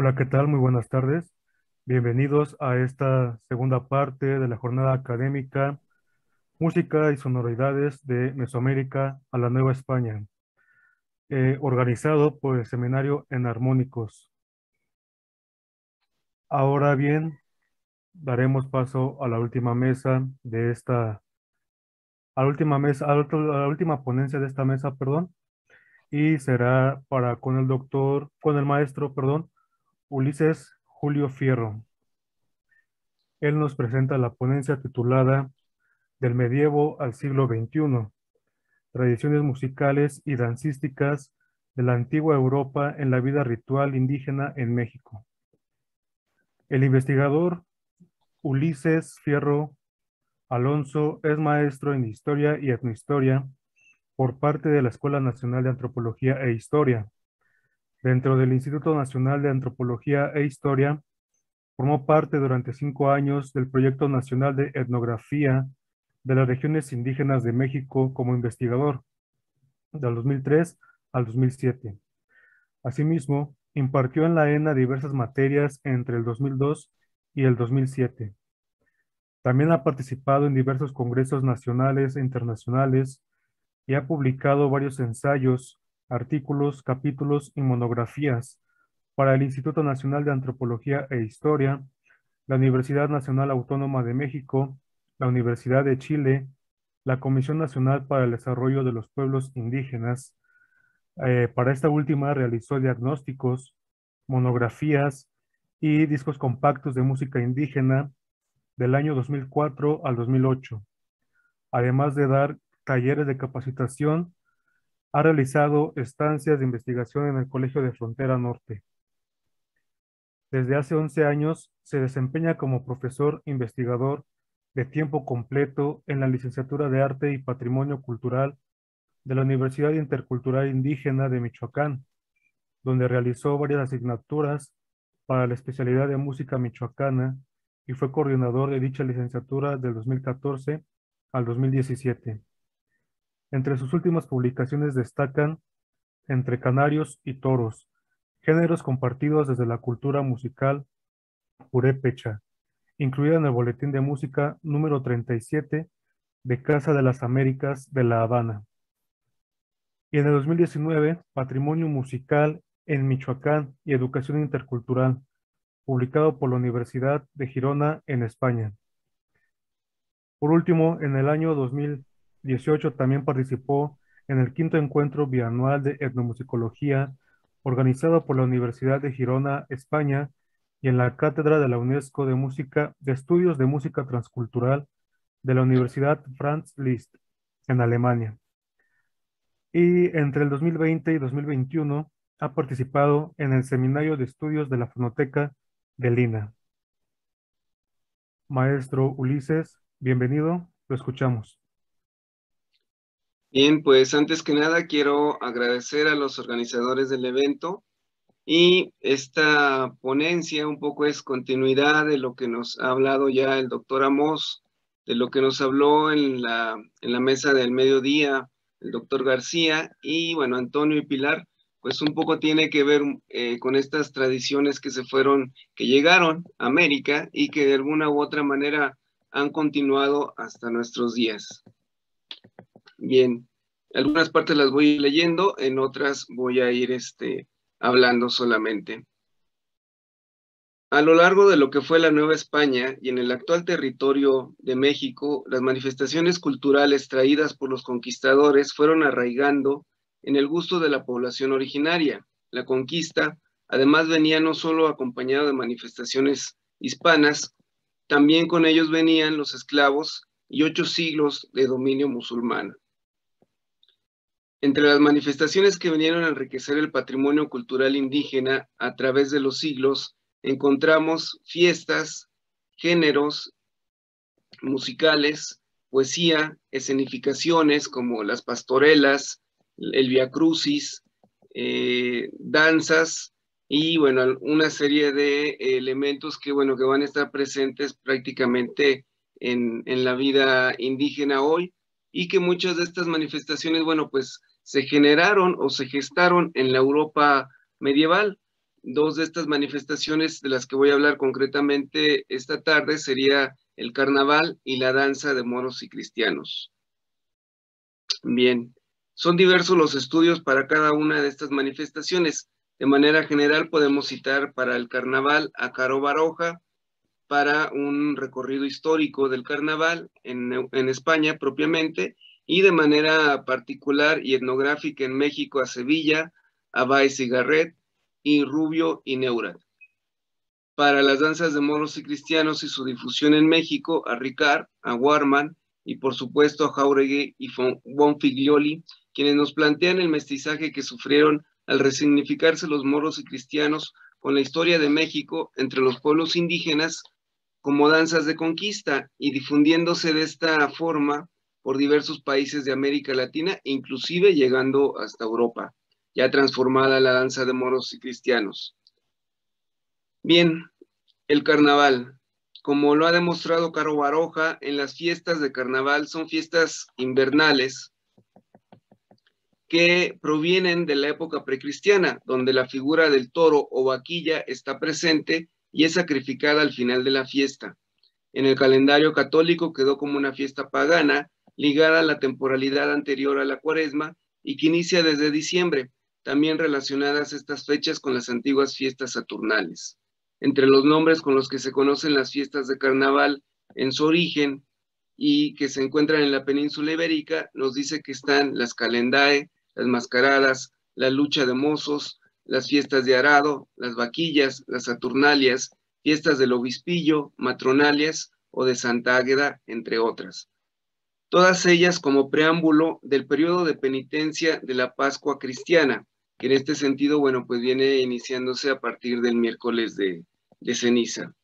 Hola, ¿qué tal? Muy buenas tardes. Bienvenidos a esta segunda parte de la jornada académica Música y Sonoridades de Mesoamérica a la Nueva España, organizado por el Seminario Enarmónicos. Ahora bien, daremos paso a la última mesa de esta, a la última mesa, a la última ponencia de esta mesa, perdón, y será con el con el maestro, perdón, Ulises Julio Fierro. Él nos presenta la ponencia titulada Del medievo al siglo XXI, tradiciones musicales y dancísticas de la antigua Europa en la vida ritual indígena en México. El investigador Ulises Fierro Alonso es maestro en Historia y Etnohistoria por parte de la Escuela Nacional de Antropología e Historia. Dentro del Instituto Nacional de Antropología e Historia, formó parte durante 5 años del Proyecto Nacional de Etnografía de las Regiones Indígenas de México como investigador, del 2003 al 2007. Asimismo, impartió en la ENA diversas materias entre el 2002 y el 2007. También ha participado en diversos congresos nacionales e internacionales y ha publicado varios ensayos, artículos, capítulos y monografías para el Instituto Nacional de Antropología e Historia, la Universidad Nacional Autónoma de México, la Universidad de Chile, la Comisión Nacional para el Desarrollo de los Pueblos Indígenas. Para esta última realizó diagnósticos, monografías y discos compactos de música indígena del año 2004 al 2008. Además de dar talleres de capacitación, ha realizado estancias de investigación en el Colegio de Frontera Norte. Desde hace 11 años se desempeña como profesor investigador de tiempo completo en la Licenciatura de Arte y Patrimonio Cultural de la Universidad Intercultural Indígena de Michoacán, donde realizó varias asignaturas para la especialidad de música michoacana y fue coordinador de dicha licenciatura del 2014 al 2017. Entre sus últimas publicaciones destacan Entre Canarios y Toros, géneros compartidos desde la cultura musical purépecha, incluida en el Boletín de Música número 37 de Casa de las Américas de La Habana. Y en el 2019, Patrimonio Musical en Michoacán y Educación Intercultural, publicado por la Universidad de Girona en España. Por último, en el año 2018 también participó en el quinto encuentro bianual de etnomusicología organizado por la Universidad de Girona, España, y en la Cátedra de la UNESCO de Música de Estudios de Música Transcultural de la Universidad Franz Liszt, en Alemania. Y entre el 2020 y 2021 ha participado en el Seminario de Estudios de la Fonoteca de Lina. Maestro Ulises, bienvenido, lo escuchamos. Bien, pues antes que nada quiero agradecer a los organizadores del evento y esta ponencia un poco es continuidad de lo que nos ha hablado ya el doctor Amos, de lo que nos habló en la mesa del mediodía el doctor García y bueno, Antonio y Pilar, pues un poco tiene que ver con estas tradiciones que llegaron a América y que de alguna u otra manera han continuado hasta nuestros días. Bien, algunas partes las voy a ir leyendo, en otras voy a ir hablando solamente. A lo largo de lo que fue la Nueva España y en el actual territorio de México, las manifestaciones culturales traídas por los conquistadores fueron arraigando en el gusto de la población originaria. La conquista, además, venía no solo acompañada de manifestaciones hispanas, también con ellos venían los esclavos y 8 siglos de dominio musulmán. Entre las manifestaciones que vinieron a enriquecer el patrimonio cultural indígena a través de los siglos, encontramos fiestas, géneros musicales, poesía, escenificaciones como las pastorelas, el viacrucis, danzas y bueno, una serie de elementos que bueno, que van a estar presentes prácticamente en la vida indígena hoy y que muchas de estas manifestaciones, bueno, pues se generaron o se gestaron en la Europa medieval. Dos de estas manifestaciones de las que voy a hablar concretamente esta tarde sería el carnaval y la danza de moros y cristianos. Bien, son diversos los estudios para cada una de estas manifestaciones. De manera general podemos citar para el carnaval a Caro Baroja, para un recorrido histórico del carnaval en España propiamente, y de manera particular y etnográfica en México a Sevilla, a Baez y Garret, y Rubio y Neurat. Para las danzas de moros y cristianos y su difusión en México, a Ricard, a Warman y por supuesto a Jauregui y Bonfiglioli, quienes nos plantean el mestizaje que sufrieron al resignificarse los moros y cristianos con la historia de México entre los pueblos indígenas como danzas de conquista y difundiéndose de esta forma por diversos países de América Latina, inclusive llegando hasta Europa, ya transformada la danza de moros y cristianos. Bien, el carnaval. Como lo ha demostrado Caro Baroja, en las fiestas de carnaval son fiestas invernales que provienen de la época precristiana, donde la figura del toro o vaquilla está presente y es sacrificada al final de la fiesta. En el calendario católico quedó como una fiesta pagana, ligada a la temporalidad anterior a la Cuaresma y que inicia desde diciembre, también relacionadas estas fechas con las antiguas fiestas saturnales. Entre los nombres con los que se conocen las fiestas de carnaval en su origen y que se encuentran en la península ibérica, nos dice que están las calendae, las mascaradas, la lucha de mozos, las fiestas de arado, las vaquillas, las saturnalias, fiestas del obispillo, matronalias o de Santa Águeda, entre otras. Todas ellas como preámbulo del periodo de penitencia de la Pascua cristiana, que en este sentido, bueno, pues viene iniciándose a partir del miércoles de ceniza.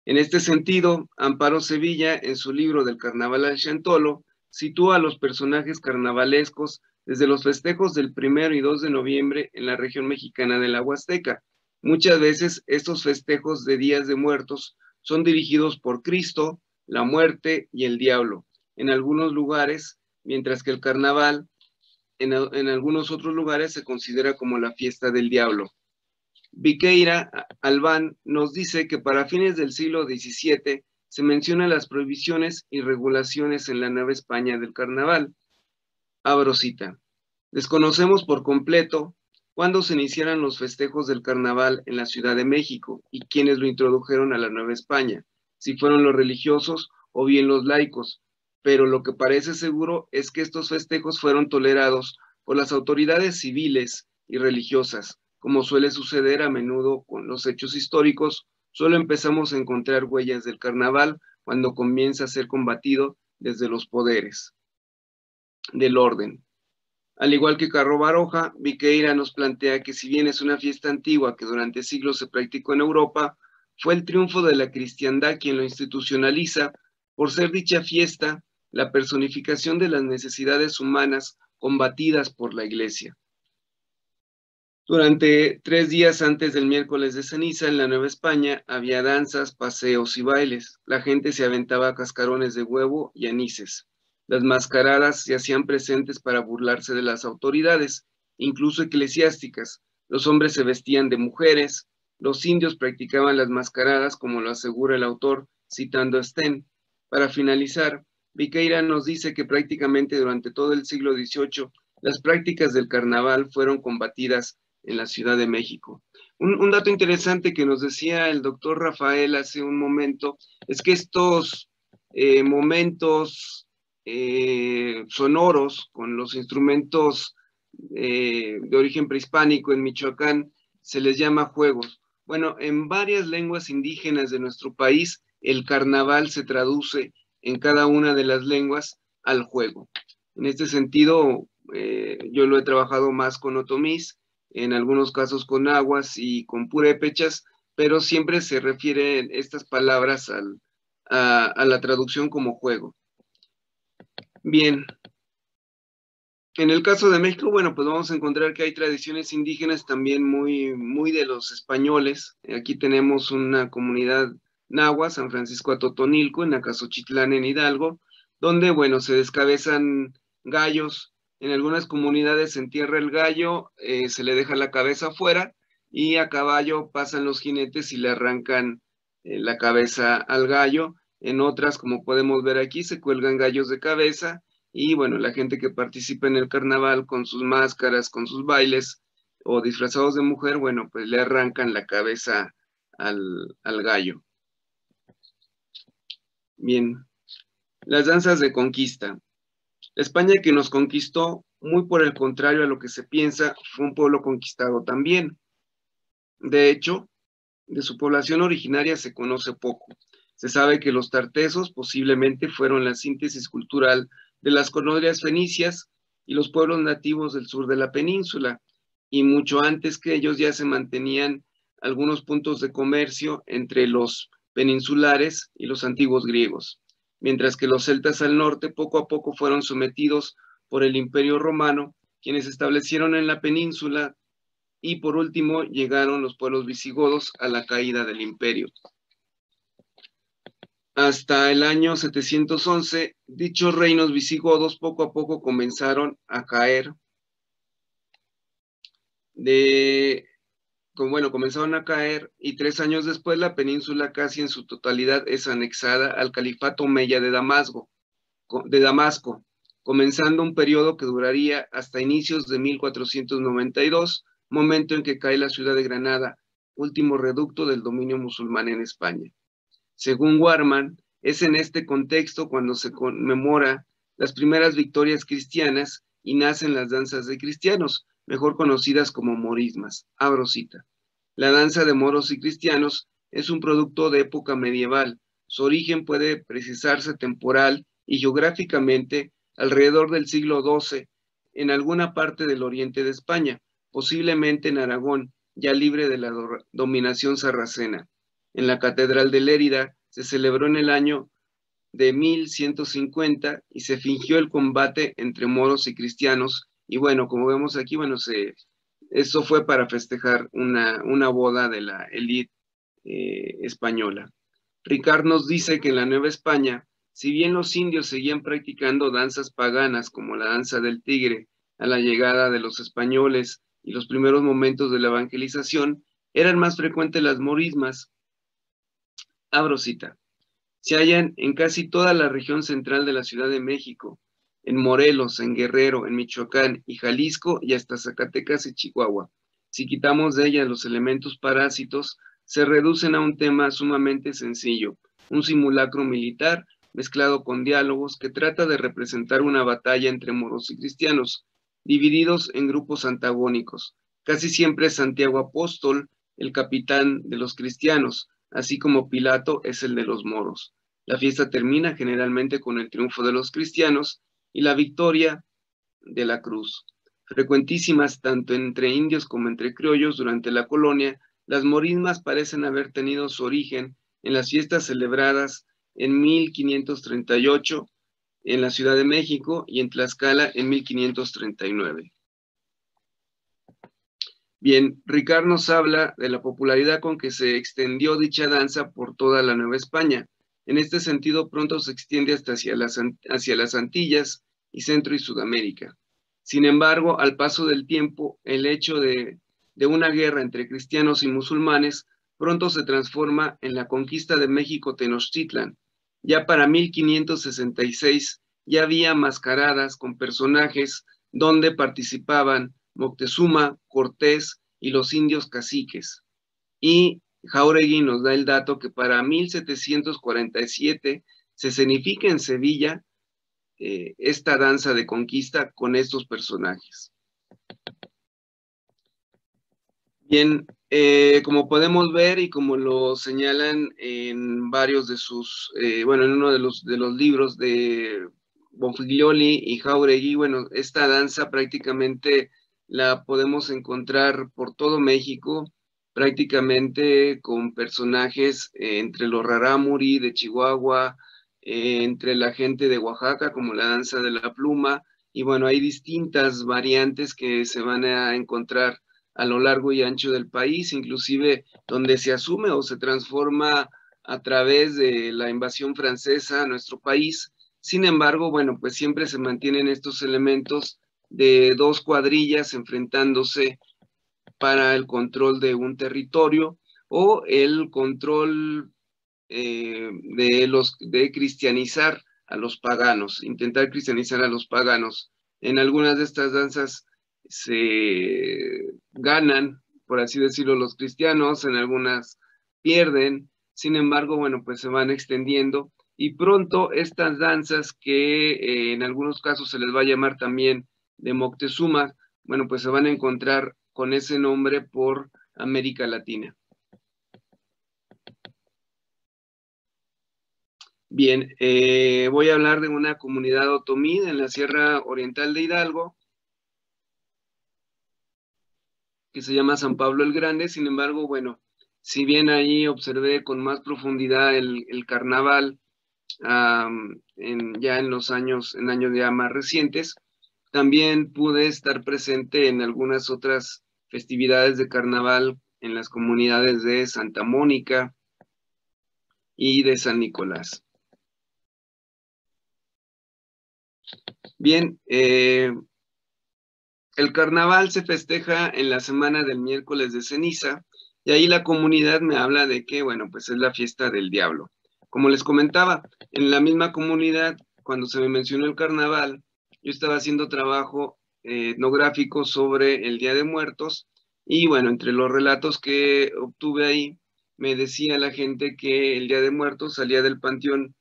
En este sentido, Amparo Sevilla, en su libro del Carnaval al Chantolo, sitúa a los personajes carnavalescos desde los festejos del 1 y 2 de noviembre en la región mexicana de la Huasteca. Muchas veces estos festejos de días de muertos son dirigidos por Cristo, la muerte y el diablo, en algunos lugares, mientras que el carnaval en algunos otros lugares se considera como la fiesta del diablo. Viqueira Albán nos dice que para fines del siglo XVII se mencionan las prohibiciones y regulaciones en la Nueva España del carnaval. Abro cita. Desconocemos por completo cuándo se iniciaron los festejos del carnaval en la Ciudad de México y quiénes lo introdujeron a la Nueva España, si fueron los religiosos o bien los laicos, pero lo que parece seguro es que estos festejos fueron tolerados por las autoridades civiles y religiosas. Como suele suceder a menudo con los hechos históricos, solo empezamos a encontrar huellas del carnaval cuando comienza a ser combatido desde los poderes del orden. Al igual que Caro Baroja, Viqueira nos plantea que si bien es una fiesta antigua que durante siglos se practicó en Europa, fue el triunfo de la cristiandad quien lo institucionaliza, por ser dicha fiesta la personificación de las necesidades humanas combatidas por la Iglesia. Durante 3 días antes del miércoles de ceniza en la Nueva España había danzas, paseos y bailes. La gente se aventaba cascarones de huevo y anises. Las mascaradas se hacían presentes para burlarse de las autoridades, incluso eclesiásticas. Los hombres se vestían de mujeres. Los indios practicaban las mascaradas, como lo asegura el autor, citando a Sten. Para finalizar, Viqueira nos dice que prácticamente durante todo el siglo XVIII las prácticas del carnaval fueron combatidas en la Ciudad de México. Un dato interesante que nos decía el doctor Rafael hace un momento es que estos momentos sonoros con los instrumentos de origen prehispánico en Michoacán se les llama juegos. Bueno, en varias lenguas indígenas de nuestro país, el carnaval se traduce en cada una de las lenguas al juego. En este sentido, yo lo he trabajado más con otomís, en algunos casos con aguas y con purépechas, pero siempre se refieren estas palabras a la traducción como juego. Bien, en el caso de México, bueno, pues vamos a encontrar que hay tradiciones indígenas también muy de los españoles. Aquí tenemos una comunidad náhuatl, San Francisco Atotonilco, en Acasochitlán, en Hidalgo, donde, bueno, se descabezan gallos. En algunas comunidades se entierra el gallo, se le deja la cabeza afuera y a caballo pasan los jinetes y le arrancan la cabeza al gallo. En otras, como podemos ver aquí, se cuelgan gallos de cabeza y bueno, la gente que participa en el carnaval con sus máscaras, con sus bailes o disfrazados de mujer, bueno, pues le arrancan la cabeza al gallo. Bien, las danzas de conquista. La España que nos conquistó, muy por el contrario a lo que se piensa, fue un pueblo conquistado también. De hecho, de su población originaria se conoce poco. Se sabe que los tartesos posiblemente fueron la síntesis cultural de las colonias fenicias y los pueblos nativos del sur de la península, y mucho antes que ellos ya se mantenían algunos puntos de comercio entre los peninsulares y los antiguos griegos, mientras que los celtas al norte poco a poco fueron sometidos por el Imperio Romano, quienes se establecieron en la península, y por último llegaron los pueblos visigodos a la caída del imperio. Hasta el año 711, dichos reinos visigodos poco a poco comenzaron a caer comenzaron a caer y 3 años después la península casi en su totalidad es anexada al califato omeya de Damasco, comenzando un periodo que duraría hasta inicios de 1492, momento en que cae la ciudad de Granada, último reducto del dominio musulmán en España. Según Warman, es en este contexto cuando se conmemora las primeras victorias cristianas y nacen las danzas de cristianos, mejor conocidas como morismas. Abro cita. La danza de moros y cristianos es un producto de época medieval. Su origen puede precisarse temporal y geográficamente alrededor del siglo XII en alguna parte del oriente de España, posiblemente en Aragón, ya libre de la dominación sarracena. En la Catedral de Lérida se celebró en el año de 1150 y se fingió el combate entre moros y cristianos. Y bueno, como vemos aquí, eso fue para festejar una boda de la élite española. Ricard nos dice que en la Nueva España, si bien los indios seguían practicando danzas paganas como la danza del tigre a la llegada de los españoles y los primeros momentos de la evangelización, eran más frecuentes las morismas. Abro cita. Se hallan en casi toda la región central de la Ciudad de México, en Morelos, en Guerrero, en Michoacán y Jalisco y hasta Zacatecas y Chihuahua. Si quitamos de ellas los elementos parásitos, se reducen a un tema sumamente sencillo, un simulacro militar mezclado con diálogos que trata de representar una batalla entre moros y cristianos, divididos en grupos antagónicos. Casi siempre Santiago Apóstol, el capitán de los cristianos, así como Pilato es el de los moros. La fiesta termina generalmente con el triunfo de los cristianos y la victoria de la cruz. Frecuentísimas tanto entre indios como entre criollos durante la colonia, las morismas parecen haber tenido su origen en las fiestas celebradas en 1538 en la Ciudad de México y en Tlaxcala en 1539. Bien, Ricard nos habla de la popularidad con que se extendió dicha danza por toda la Nueva España. En este sentido, pronto se extiende hasta hacia las Antillas y Centro y Sudamérica. Sin embargo, al paso del tiempo, el hecho de una guerra entre cristianos y musulmanes pronto se transforma en la conquista de México Tenochtitlan. Ya para 1566 ya había mascaradas con personajes donde participaban Moctezuma, Cortés y los indios caciques. Y Jáuregui nos da el dato que para 1747 se escenifica en Sevilla esta danza de conquista con estos personajes. Bien, como podemos ver y como lo señalan en varios de sus, en uno de los libros de Bonfiglioli y Jáuregui, esta danza prácticamente la podemos encontrar por todo México, prácticamente con personajes entre los rarámuri de Chihuahua, entre la gente de Oaxaca, como la danza de la pluma, y hay distintas variantes que se van a encontrar a lo largo y ancho del país, inclusive donde se asume o se transforma a través de la invasión francesa a nuestro país. Sin embargo, pues siempre se mantienen estos elementos de dos cuadrillas enfrentándose para el control de un territorio o el control de cristianizar a los paganos, intentar cristianizar a los paganos. En algunas de estas danzas se ganan, por así decirlo, los cristianos, en algunas pierden. Sin embargo, bueno, pues se van extendiendo y pronto estas danzas que en algunos casos se les va a llamar también de Moctezuma, bueno, pues se van a encontrar con ese nombre por América Latina. Bien, voy a hablar de una comunidad otomí en la Sierra Oriental de Hidalgo, que se llama San Pablo el Grande. Sin embargo, bueno, si bien ahí observé con más profundidad el carnaval ya en años ya más recientes, también pude estar presente en algunas otras festividades de carnaval en las comunidades de Santa Mónica y de San Nicolás. Bien, el carnaval se festeja en la semana del miércoles de ceniza y ahí la comunidad me habla de que, bueno, pues es la fiesta del diablo. Como les comentaba, en la misma comunidad, cuando se me mencionó el carnaval, yo estaba haciendo trabajo etnográfico sobre el Día de Muertos y, bueno, entre los relatos que obtuve ahí, me decía la gente que el Día de Muertos salía del panteón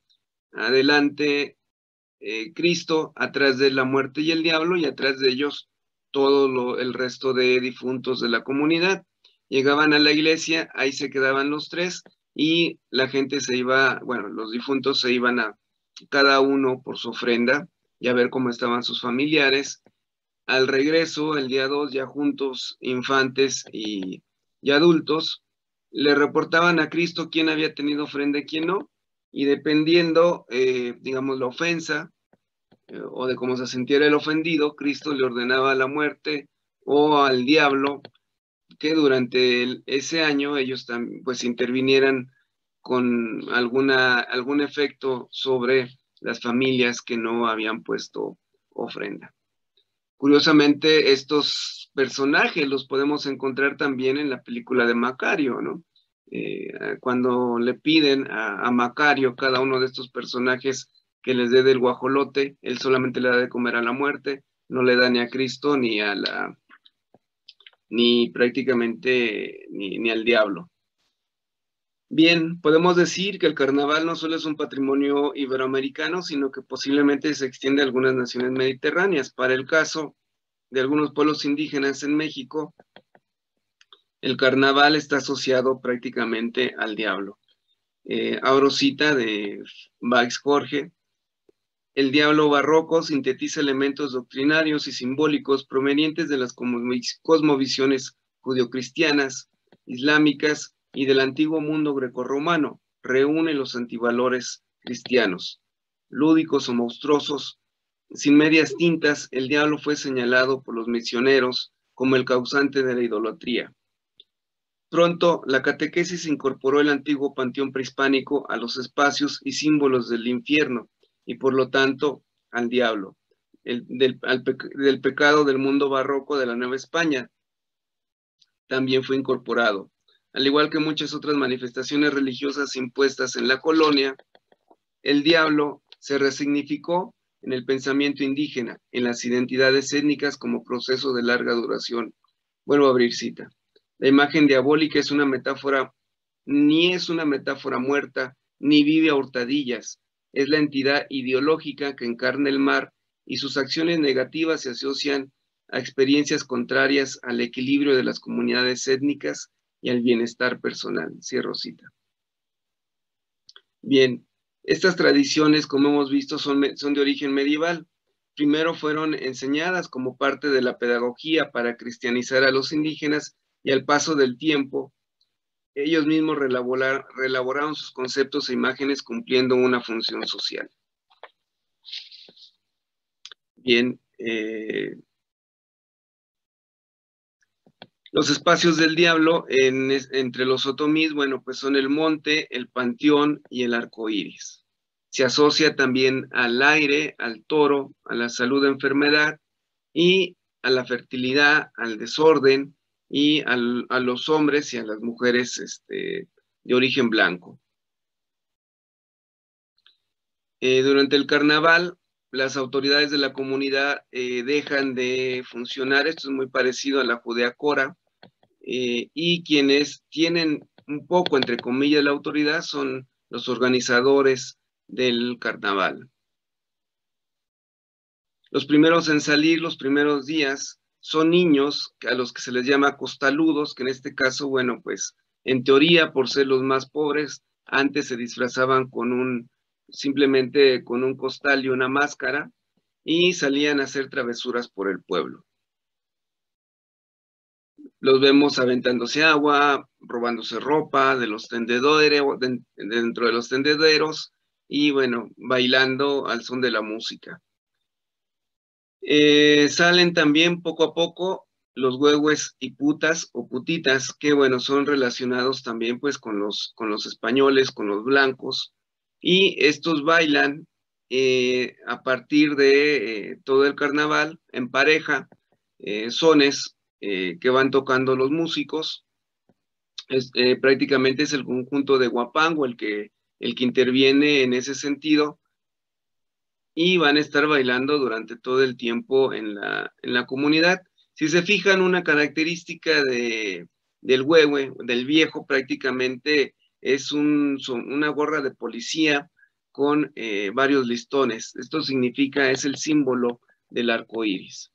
adelante Cristo, atrás de la muerte y el diablo, y atrás de ellos todo el resto de difuntos de la comunidad. Llegaban a la iglesia, ahí se quedaban los tres, y la gente se iba, bueno, los difuntos se iban a cada uno por su ofrenda, y a ver cómo estaban sus familiares. Al regreso, el día 2, ya juntos, infantes y adultos, le reportaban a Cristo quién había tenido ofrenda y quién no, y dependiendo, digamos, la ofensa o de cómo se sintiera el ofendido, Cristo le ordenaba la muerte o al diablo que durante ese año ellos también pues intervinieran con algún efecto sobre las familias que no habían puesto ofrenda. Curiosamente, estos personajes los podemos encontrar también en la película de Macario, ¿no? Cuando le piden a Macario, cada uno de estos personajes, que les dé del guajolote, él solamente le da de comer a la muerte, no le da ni a Cristo ni prácticamente ni al diablo. Bien, podemos decir que el carnaval no solo es un patrimonio iberoamericano, sino que posiblemente se extiende a algunas naciones mediterráneas. Para el caso de algunos pueblos indígenas en México, el carnaval está asociado prácticamente al diablo. Abro cita de Baix Jorge: el diablo barroco sintetiza elementos doctrinarios y simbólicos provenientes de las cosmovisiones judio-cristianas, islámicas y del antiguo mundo grecorromano. Reúne los antivalores cristianos. Lúdicos o monstruosos, sin medias tintas, el diablo fue señalado por los misioneros como el causante de la idolatría. Pronto, la catequesis incorporó el antiguo panteón prehispánico a los espacios y símbolos del infierno y, por lo tanto, al diablo, del pecado del mundo barroco de la Nueva España. También fue incorporado. Al igual que muchas otras manifestaciones religiosas impuestas en la colonia, el diablo se resignificó en el pensamiento indígena, en las identidades étnicas como proceso de larga duración. Vuelvo a abrir cita. La imagen diabólica es una metáfora, ni es una metáfora muerta, ni vive a hurtadillas. Es la entidad ideológica que encarna el mal y sus acciones negativas se asocian a experiencias contrarias al equilibrio de las comunidades étnicas y al bienestar personal. Cierro cita. Bien, estas tradiciones, como hemos visto, son de origen medieval. Primero fueron enseñadas como parte de la pedagogía para cristianizar a los indígenas y al paso del tiempo, ellos mismos reelaboraron sus conceptos e imágenes cumpliendo una función social. Bien, los espacios del diablo entre los otomís, bueno, pues son el monte, el panteón y el arco iris. Se asocia también al aire, al toro, a la salud, enfermedad y a la fertilidad, al desorden, y a los hombres y a las mujeres de origen blanco. Durante el carnaval, las autoridades de la comunidad dejan de funcionar. Esto es muy parecido a la Judeacora, y quienes tienen un poco, entre comillas, la autoridad son los organizadores del carnaval. Los primeros en salir, los primeros días, son niños a los que se les llama costaludos, que en este caso, bueno, pues en teoría, por ser los más pobres, antes se disfrazaban simplemente con un costal y una máscara, y salían a hacer travesuras por el pueblo. Los vemos aventándose agua, robándose ropa de los tendedores, dentro de los tendederos, y bueno, bailando al son de la música. Salen también poco a poco los huehues y putas o putitas, que bueno, son relacionados también pues con los españoles, con los blancos, y estos bailan a partir de todo el carnaval en pareja, sones que van tocando los músicos. Prácticamente es el conjunto de Huapango el que interviene en ese sentido, y van a estar bailando durante todo el tiempo en la comunidad. Si se fijan, una característica del huehue, del viejo, prácticamente es una gorra de policía con varios listones. Esto significa, es el símbolo del arco iris.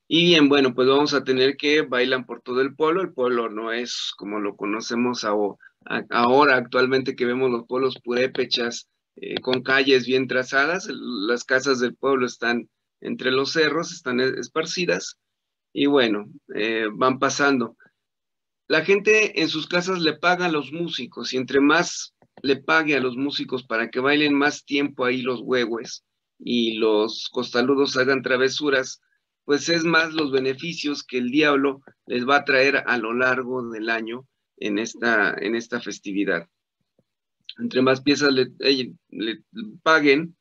Y bien, bueno, pues vamos a tener que bailan por todo el pueblo. El pueblo no es como lo conocemos ahora, actualmente, que vemos los pueblos purépechas, con calles bien trazadas. Las casas del pueblo están entre los cerros, están esparcidas, y bueno, van pasando. La gente en sus casas le paga a los músicos, y entre más le pague a los músicos para que bailen más tiempo ahí los huehues y los costaludos hagan travesuras, pues es más los beneficios que el diablo les va a traer a lo largo del año en esta festividad. Entre más piezas le paguen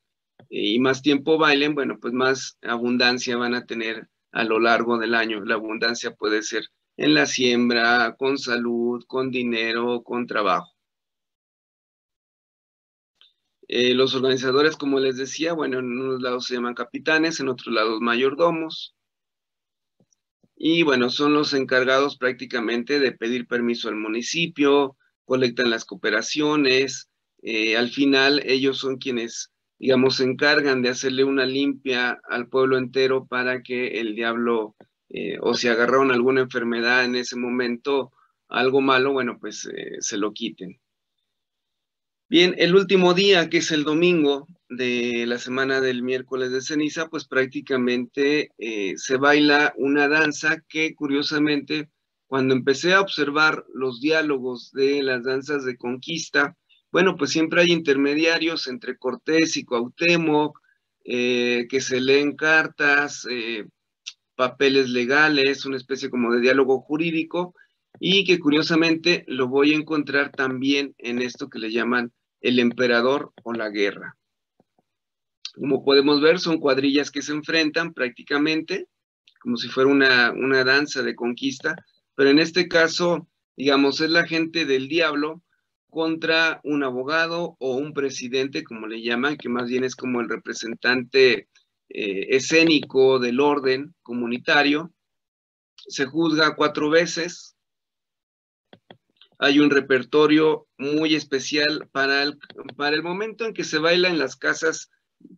y más tiempo bailen, bueno, pues más abundancia van a tener a lo largo del año. La abundancia puede ser en la siembra, con salud, con dinero, con trabajo. Los organizadores, como les decía, bueno, en unos lados se llaman capitanes, en otros lados mayordomos, y bueno, son los encargados prácticamente de pedir permiso al municipio, colectan las cooperaciones. Al final ellos son quienes, digamos, se encargan de hacerle una limpia al pueblo entero para que el diablo, o si agarraron alguna enfermedad en ese momento, algo malo, bueno, pues se lo quiten. Bien, el último día, que es el domingo de la semana del miércoles de ceniza, pues prácticamente se baila una danza que, curiosamente, cuando empecé a observar los diálogos de las danzas de conquista, bueno, pues siempre hay intermediarios entre Cortés y Cuauhtémoc, que se leen cartas, papeles legales, una especie como de diálogo jurídico, y que curiosamente lo voy a encontrar también en esto que le llaman el emperador o la guerra. Como podemos ver, son cuadrillas que se enfrentan prácticamente como si fuera una danza de conquista, pero en este caso, digamos, es la gente del diablo contra un abogado o un presidente, como le llaman, que más bien es como el representante escénico del orden comunitario. Se juzga 4 veces. Hay un repertorio muy especial para el momento en que se baila en las casas.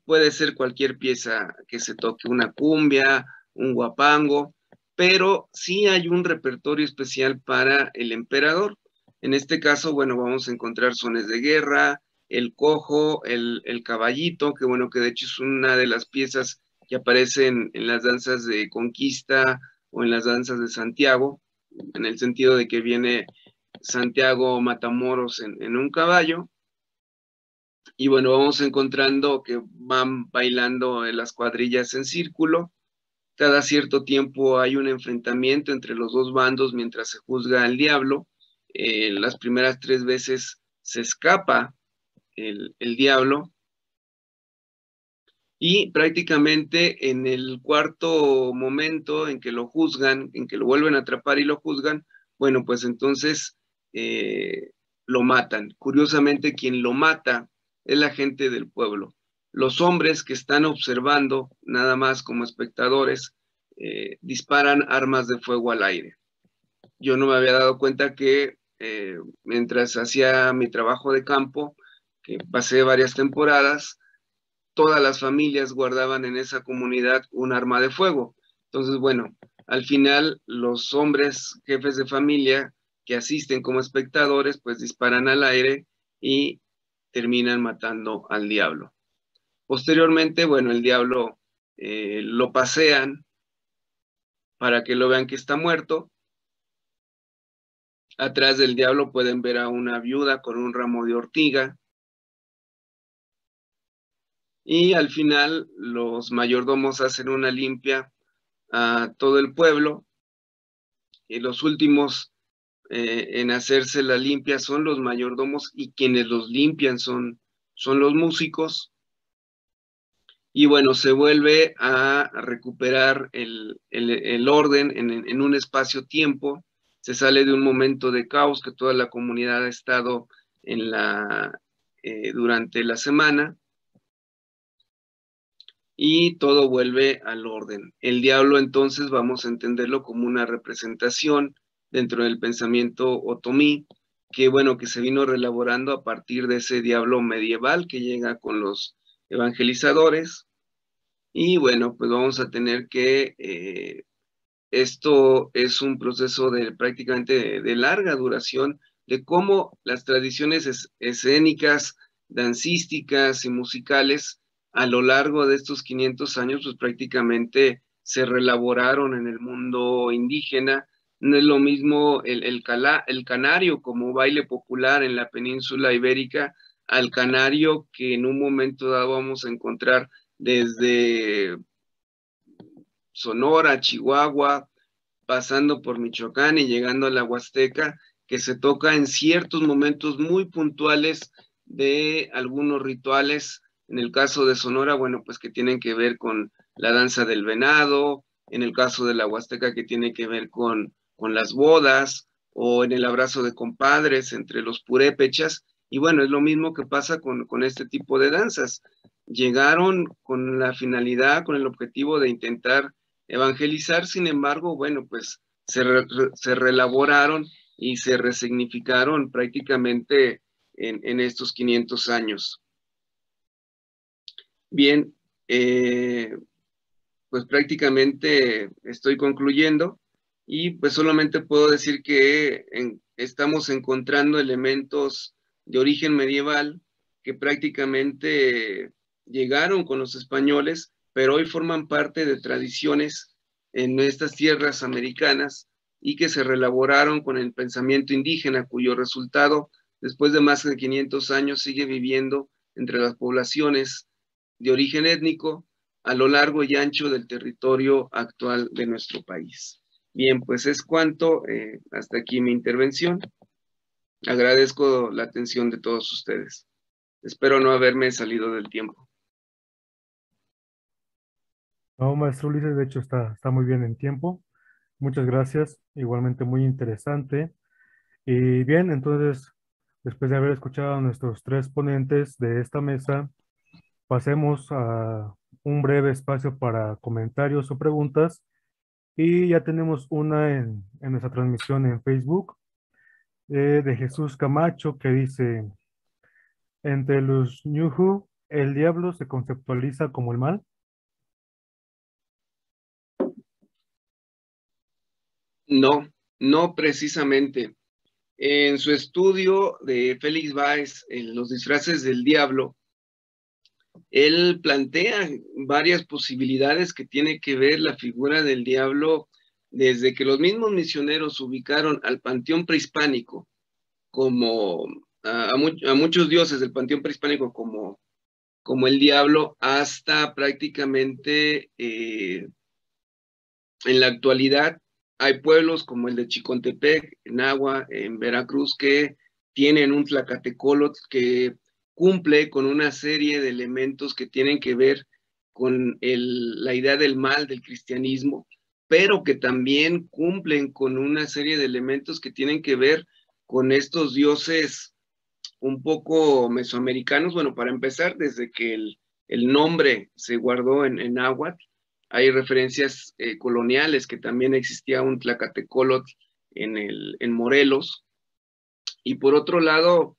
Puede ser cualquier pieza que se toque, una cumbia, un guapango, pero sí hay un repertorio especial para el emperador. En este caso, bueno, vamos a encontrar sones de guerra, el cojo, el caballito, que bueno, que de hecho es una de las piezas que aparecen en las danzas de conquista o en las danzas de Santiago, en el sentido de que viene Santiago Matamoros en un caballo. Y bueno, vamos encontrando que van bailando en las cuadrillas en círculo. Cada cierto tiempo hay un enfrentamiento entre los dos bandos mientras se juzga al diablo. Las primeras 3 veces se escapa el diablo. Y prácticamente en el cuarto momento en que lo juzgan, en que lo vuelven a atrapar y lo juzgan, bueno, pues entonces lo matan. Curiosamente, quien lo mata es la gente del pueblo. Los hombres que están observando, nada más como espectadores, disparan armas de fuego al aire. Yo no me había dado cuenta que mientras hacía mi trabajo de campo, que pasé varias temporadas, todas las familias guardaban en esa comunidad un arma de fuego. Entonces, bueno, al final los hombres, jefes de familia que asisten como espectadores, pues disparan al aire y terminan matando al diablo. Posteriormente, bueno, el diablo lo pasean para que lo vean que está muerto. Atrás del diablo pueden ver a una viuda con un ramo de ortiga. Y al final los mayordomos hacen una limpia a todo el pueblo. Y los últimos en hacerse la limpia son los mayordomos, y quienes los limpian son los músicos. Y bueno, se vuelve a recuperar el orden en un espacio-tiempo. Se sale de un momento de caos que toda la comunidad ha estado durante la semana, y todo vuelve al orden. El diablo, entonces, vamos a entenderlo como una representación dentro del pensamiento otomí, que bueno, que se vino relaborando a partir de ese diablo medieval que llega con los evangelizadores. Y bueno, pues vamos a tener que esto es un proceso de prácticamente de larga duración, de cómo las tradiciones escénicas, dancísticas y musicales a lo largo de estos 500 años, pues prácticamente se relaboraron en el mundo indígena. No es lo mismo el canario como baile popular en la península ibérica al canario que en un momento dado vamos a encontrar desde Sonora, Chihuahua, pasando por Michoacán y llegando a la Huasteca, que se toca en ciertos momentos muy puntuales de algunos rituales. En el caso de Sonora, bueno, pues que tienen que ver con la danza del venado, en el caso de la Huasteca que tiene que ver con las bodas, o en el abrazo de compadres entre los purépechas. Y bueno, es lo mismo que pasa con este tipo de danzas. Llegaron con la finalidad, con el objetivo de intentar evangelizar. Sin embargo, bueno, pues se relaboraron y se resignificaron prácticamente en estos 500 años. Bien, pues prácticamente estoy concluyendo, y pues solamente puedo decir que estamos encontrando elementos de origen medieval que prácticamente llegaron con los españoles, pero hoy forman parte de tradiciones en estas tierras americanas y que se relaboraron con el pensamiento indígena, cuyo resultado, después de más de 500 años, sigue viviendo entre las poblaciones de origen étnico a lo largo y ancho del territorio actual de nuestro país. Bien, pues es cuanto, hasta aquí mi intervención. Agradezco la atención de todos ustedes. Espero no haberme salido del tiempo. No, maestro Ulises, de hecho está muy bien en tiempo. Muchas gracias, igualmente muy interesante. Y bien, entonces, después de haber escuchado a nuestros tres ponentes de esta mesa, pasemos a un breve espacio para comentarios o preguntas. Y ya tenemos una en nuestra transmisión en Facebook, de Jesús Camacho, que dice, entre los Ñujú, ¿el diablo se conceptualiza como el mal? No, no precisamente. En su estudio de Félix Báez, en Los disfraces del diablo, él plantea varias posibilidades que tiene que ver la figura del diablo desde que los mismos misioneros ubicaron al panteón prehispánico como a muchos dioses del panteón prehispánico como el diablo, hasta prácticamente en la actualidad hay pueblos como el de Chicontepec, en Agua, en Veracruz, que tienen un Tlacatecolotl que cumple con una serie de elementos que tienen que ver con la idea del mal del cristianismo, pero que también cumplen con una serie de elementos que tienen que ver con estos dioses un poco mesoamericanos. Bueno, para empezar, desde que el nombre se guardó en náhuatl, hay referencias coloniales, que también existía un Tlacatecolotl en Morelos. Y por otro lado,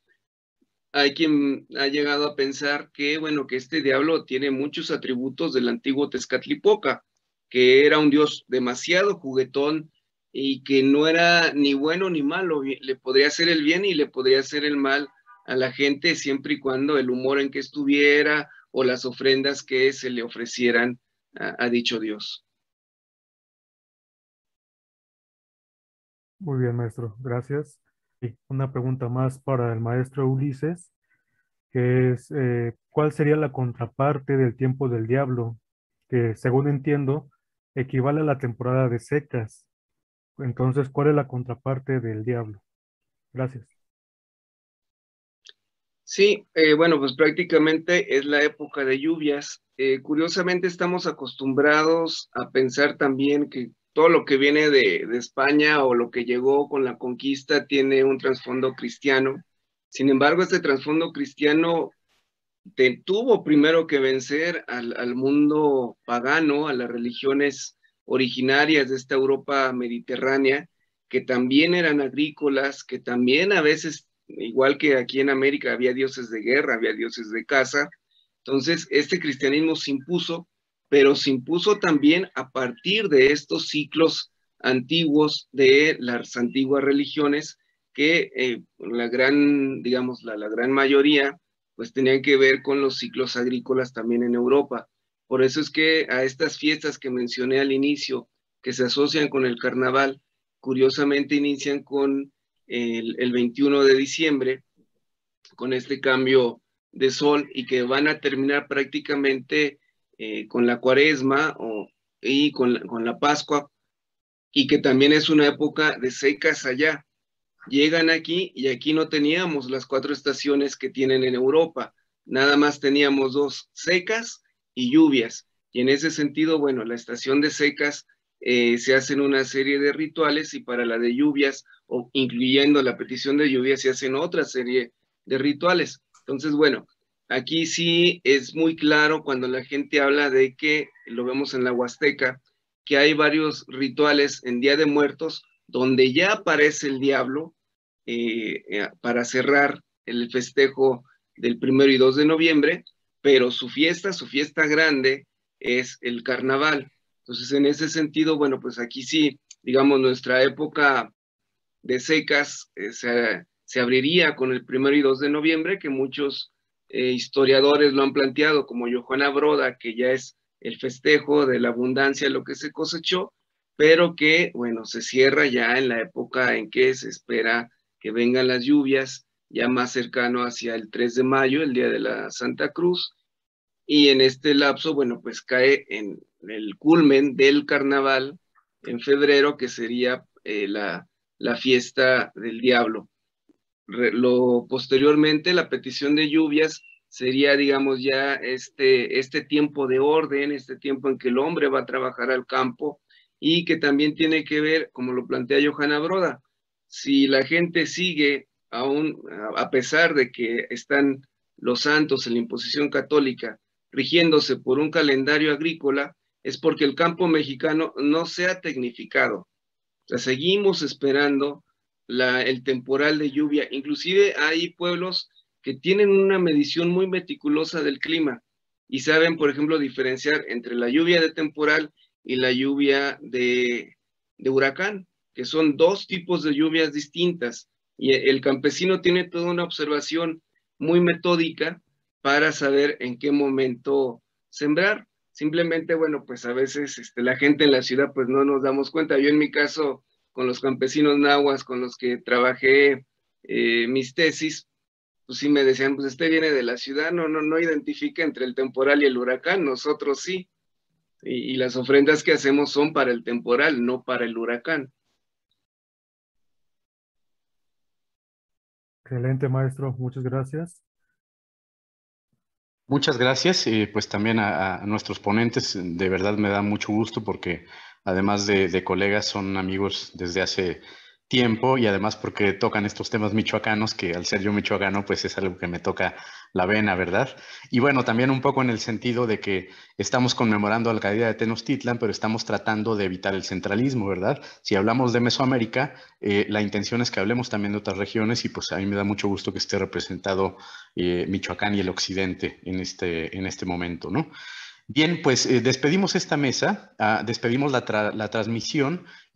hay quien ha llegado a pensar que, bueno, que este diablo tiene muchos atributos del antiguo Tezcatlipoca, que era un dios demasiado juguetón y que no era ni bueno ni malo, le podría hacer el bien y le podría hacer el mal a la gente siempre y cuando el humor en que estuviera o las ofrendas que se le ofrecieran a dicho dios. Muy bien, maestro, gracias. Y una pregunta más para el maestro Ulises, que es, ¿cuál sería la contraparte del tiempo del diablo? Que según entiendo, equivale a la temporada de secas. Entonces, ¿cuál es la contraparte del diablo? Gracias. Sí, bueno, pues prácticamente es la época de lluvias. Curiosamente estamos acostumbrados a pensar también que todo lo que viene de España o lo que llegó con la conquista tiene un trasfondo cristiano. Sin embargo, este trasfondo cristiano tuvo primero que vencer al mundo pagano, a las religiones originarias de esta Europa mediterránea, que también eran agrícolas, que también a veces, igual que aquí en América, había dioses de guerra, había dioses de caza. Entonces, este cristianismo se impuso, pero se impuso también a partir de estos ciclos antiguos de las antiguas religiones que la gran, digamos, la gran mayoría pues tenían que ver con los ciclos agrícolas también en Europa. Por eso es que a estas fiestas que mencioné al inicio, que se asocian con el carnaval, curiosamente inician con el 21 de diciembre, con este cambio de sol y que van a terminar prácticamente con la cuaresma y con la Pascua, y que también es una época de secas allá. Llegan aquí y aquí no teníamos las 4 estaciones que tienen en Europa, nada más teníamos 2, secas y lluvias. Y en ese sentido, bueno, la estación de secas se hacen una serie de rituales y para la de lluvias, o incluyendo la petición de lluvia, se hacen otra serie de rituales. Entonces, bueno, aquí sí es muy claro cuando la gente habla de que, lo vemos en la Huasteca, que hay varios rituales en Día de Muertos donde ya aparece el diablo para cerrar el festejo del 1 y 2 de noviembre, pero su fiesta grande es el carnaval. Entonces, en ese sentido, bueno, pues aquí sí, digamos, nuestra época de secas se abriría con el 1 y 2 de noviembre, que muchos historiadores lo han planteado, como Johanna Broda, que ya es el festejo de la abundancia, lo que se cosechó, pero que, bueno, se cierra ya en la época en que se espera que vengan las lluvias, ya más cercano hacia el 3 de mayo, el día de la Santa Cruz, y en este lapso, bueno, pues cae en el culmen del carnaval en febrero, que sería la fiesta del diablo. Posteriormente, la petición de lluvias sería, digamos, ya este tiempo de orden, este tiempo en que el hombre va a trabajar al campo y que también tiene que ver, como lo plantea Johanna Broda, si la gente sigue aún, a pesar de que están los santos en la imposición católica, rigiéndose por un calendario agrícola, es porque el campo mexicano no se ha tecnificado. O sea, seguimos esperando el temporal de lluvia. Inclusive hay pueblos que tienen una medición muy meticulosa del clima y saben, por ejemplo, diferenciar entre la lluvia de temporal y la lluvia de huracán, que son 2 tipos de lluvias distintas. Y el campesino tiene toda una observación muy metódica para saber en qué momento sembrar. Simplemente, bueno, pues a veces la gente en la ciudad pues no nos damos cuenta. Yo en mi caso, con los campesinos nahuas con los que trabajé mis tesis, pues sí me decían, pues este viene de la ciudad, no identifica entre el temporal y el huracán, nosotros sí. Y las ofrendas que hacemos son para el temporal, no para el huracán. Excelente, maestro. Muchas gracias. Muchas gracias, pues también a nuestros ponentes, de verdad me da mucho gusto porque además de colegas son amigos desde hace tiempo y además porque tocan estos temas michoacanos, que al ser yo michoacano, pues es algo que me toca la vena, ¿verdad? Y bueno, también un poco en el sentido de que estamos conmemorando la caída de Tenochtitlan, pero estamos tratando de evitar el centralismo, ¿verdad? Si hablamos de Mesoamérica, la intención es que hablemos también de otras regiones y pues a mí me da mucho gusto que esté representado Michoacán y el occidente en este momento, ¿no? Bien, pues despedimos esta mesa, despedimos la transmisión. Y